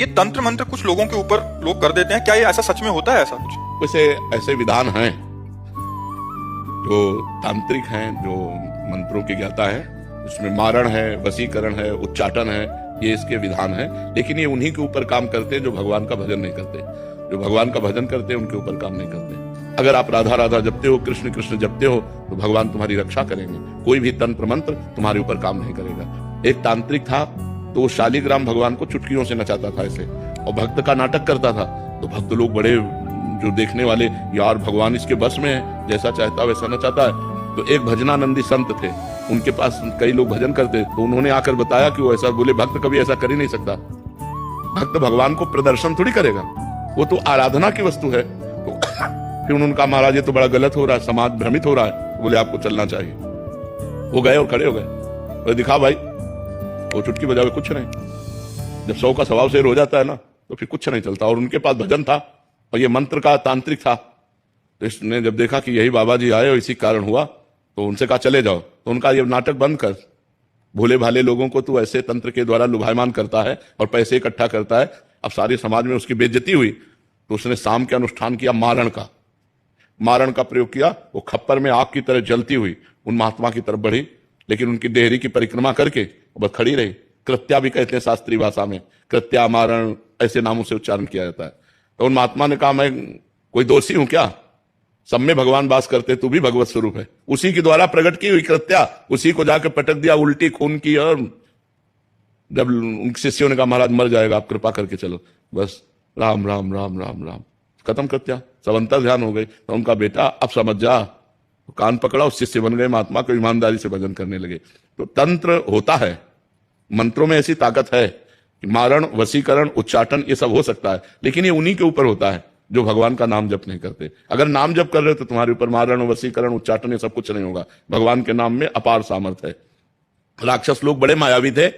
ये तंत्र मंत्र कुछ लोगों के ऊपर लोग कर देते हैं, क्या ये ऐसा सच में होता है? ऐसा कुछ वैसे ऐसे विधान हैं जो तांत्रिक हैं, जो मंत्रों की ज्ञाता है, इसमें मारण है, वशीकरण है, उच्चाटन है, ये इसके विधान है। लेकिन ये उन्हीं के ऊपर काम करते हैं जो भगवान का भजन नहीं करते। जो भगवान का भजन करते हैं उनके ऊपर काम नहीं करते। अगर आप राधा राधा जपते हो, कृष्ण कृष्ण जपते हो, तो भगवान तुम्हारी रक्षा करेंगे। कोई भी तंत्र मंत्र तुम्हारे ऊपर काम नहीं करेगा। एक तांत्रिक था तो शालिग्राम भगवान को चुटकियों से नचाता था ऐसे, और भक्त का नाटक करता था। तो भक्त लोग बड़े, जो देखने वाले, यार भगवान इसके बस में है, जैसा चाहता वैसा नचाता है। तो एक भजनानंदी संत थे, उनके पास कई लोग भजन करते, तो उन्होंने आकर बताया कि वो ऐसा बोले, भक्त कभी ऐसा कर ही नहीं सकता। भक्त भगवान को प्रदर्शन थोड़ी करेगा, वो तो आराधना की वस्तु है। तो फिर उन्होंने कहा, महाराज ये तो बड़ा गलत हो रहा है, समाज भ्रमित हो रहा है। बोले आपको चलना चाहिए। वो गए और खड़े हो गए, तो दिखा भाई, वो चुटकी बजावे कुछ नहीं। जब 100 का स्वभाव शेर हो जाता है ना, तो फिर कुछ नहीं चलता। और उनके पास भजन था और ये मंत्र का तांत्रिक था। तो इसने जब देखा कि यही बाबा जी आए और इसी कारण हुआ, तो उनसे कहा चले जाओ। तो उनका ये नाटक बंद कर, भोले भाले लोगों को तू ऐसे तंत्र के द्वारा लुभायमान करता है और पैसे इकट्ठा करता है। अब सारे समाज में उसकी बेइज्जती हुई, तो उसने शाम के अनुष्ठान किया मारण का प्रयोग किया। वो खप्पर में आग की तरह जलती हुई उन महात्मा की तरफ बढ़ी, लेकिन उनकी देहरी की परिक्रमा करके बस खड़ी रही। कृत्या भी कहते हैं शास्त्रीय भाषा में, कृत्या, मारण, ऐसे नामों से उच्चारण किया जाता है। तो उन महात्मा ने कहा, मैं कोई दोषी हूं क्या? सब में भगवान वास करते, तू भी भगवत स्वरूप है। उसी के द्वारा प्रकट की हुई कृत्या, उसी को जाकर पटक दिया, उल्टी खून की। और जब उन शिष्यों ने कहा, महाराज मर जाएगा, आप कृपा करके चलो, बस राम राम राम राम राम, खत्म कृत्या। सब अंतर ध्यान हो गई। तो उनका बेटा अब समझ जा, कान पकड़ा, उस शिष्य बन गए, महात्मा को ईमानदारी से भजन करने लगे। तो तंत्र होता है, मंत्रों में ऐसी ताकत है कि मारण, वशीकरण, उच्चाटन ये सब हो सकता है, लेकिन ये उन्हीं के ऊपर होता है जो भगवान का नाम जप नहीं करते। अगर नाम जप कर रहे हो तो तुम्हारे ऊपर मारण, वशीकरण, उच्चाटन ये सब कुछ नहीं होगा। भगवान के नाम में अपार सामर्थ्य है। राक्षस लोग बड़े मायावी थे,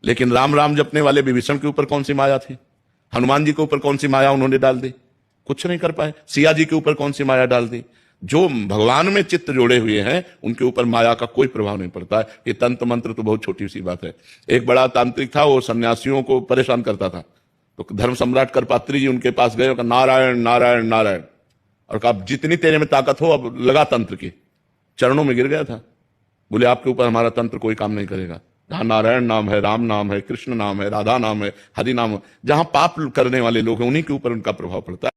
लेकिन राम राम जपने वाले विभीषण के ऊपर कौन सी माया थी? हनुमान जी के ऊपर कौन सी माया उन्होंने डाल दी? कुछ नहीं कर पाए। सिया जी के ऊपर कौन सी माया डाल दी? जो भगवान में चित्त जोड़े हुए हैं उनके ऊपर माया का कोई प्रभाव नहीं पड़ता है। ये तंत्र मंत्र तो बहुत छोटी सी बात है। एक बड़ा तांत्रिक था, वो सन्यासियों को परेशान करता था। तो धर्म सम्राट करपात्री जी उनके पास गए और कहा, नारायण नारायण नारायण, और कहा जितनी तेरे में ताकत हो अब लगा तंत्र की। चरणों में गिर गया था। बोले आपके ऊपर हमारा तंत्र कोई काम नहीं करेगा। जहां नारायण नाम है, राम नाम है, कृष्ण नाम है, राधा नाम है, हरि नाम है, जहां पाप करने वाले लोग हैं उन्हीं के ऊपर उनका प्रभाव पड़ता है।